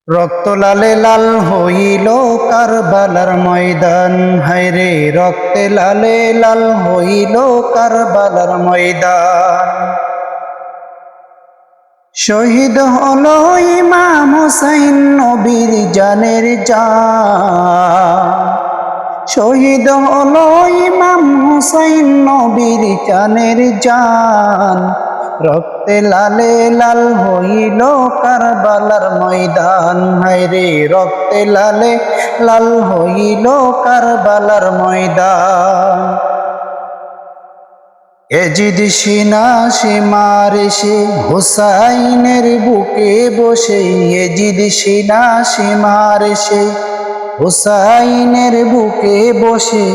রক্ত লালে লাল হইল কারবালার ময়দান, হায়রে রক্তে লালে লাল হইল কারবালার ময়দান। শহীদ হলো ইমাম হুসাইন নবীর জানের জান। শহীদ হলো ইমাম হুসাইন নবীর জানের জান। রক্তে লালে লাল হইল কারবালার ময়দান, হায়রে রক্তে লালে লাল হইল কারবালার ময়দান। এজিদ সিনা সে মারে সে হুসাইনের বুকে বসে, এজিদ সিনা সে মারে সে হুসাইনের বুকে বসে।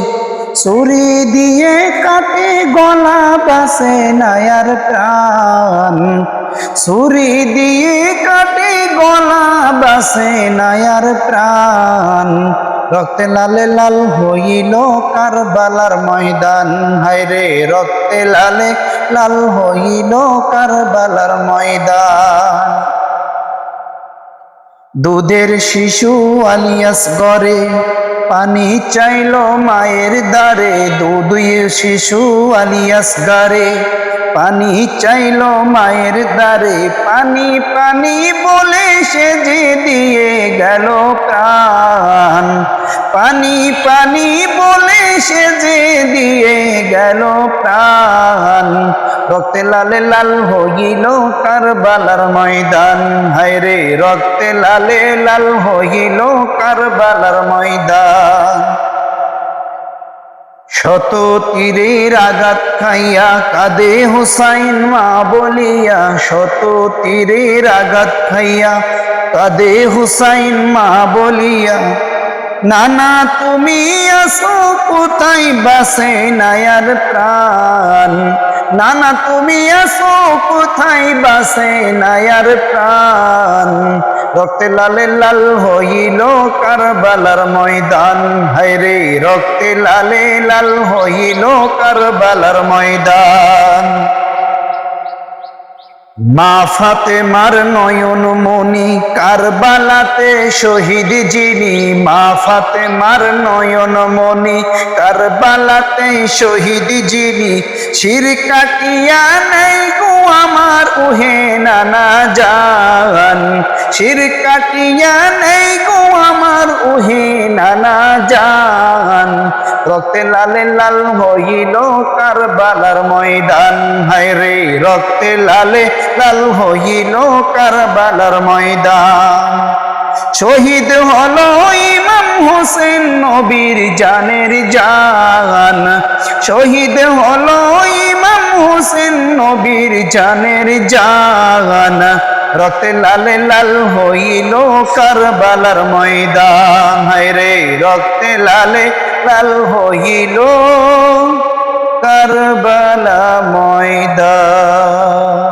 ছুরি দিয়ে কাটে গলা বাসে নায়ার প্রাণ, ছুরি দিয়ে কাটে গলা বাসে নায়ার প্রাণ। রক্তে লালে লাল হইল কারবালার ময়দান, হায়রে রক্তে লালে লাল হইল কারবালার ময়দান। দুধের শিশু আলিয়াস গরে পানি চাইল মায়ের দ্বারে, দুধের শিশু আলিয়াস গরে পানি চাইল মায়ের দ্বারে। পানি পানি বলে সে যে দিয়ে গেল প্রাণ, পানি পানি বলে সে যে দিয়ে গেল প্রাণ। রক্তে লালে লাল হইল কারবালার ময়দান, হায়রে রক্তে লালে লাল হইল কারবালার ময়দান। শত তীরের আঘাত খাইয়া কাঁদে হুসাইন মা বলিয়া, শত তীরের আঘাত খাইয়া কাঁদে হুসাইন মা বলিয়া। নানা তুমি আসো কোথায় বাসে নায়ার প্রাণ, নানা তুমি আসো কোথায় বাসে নায়ার প্রাণ। রক্তে লালে লাল হইল কারবালার ময়দান, হায়রে রক্তে লালে লাল হইল কারবালার ময়দান। মা ফাতেমার নয়ন মনি কারবালাতে শহীদ যিনি, মা ফাতেমার নয়ন মনি কারবালাতে শহীদ যিনি। শির কাটিয়া নেই গো আমার উহে নানা জান, শির কাটিয়া নেই গো আমার উহে নানা জান। রক্তে লালে লাল হইল কারবালার ময়দান, হায়রে রক্তে লালে লাল হইল কারবালার ময়দান। শহীদ হলো ইমাম হোসেন নবীর জানের জান, শহীদ হলো ইমাম হোসেন নবীর জানের জান। রক্তে লালে লাল হইল কারবালার ময়দান, হায়রে রক্তে লালে লাল হইল কারবালা ময়দান।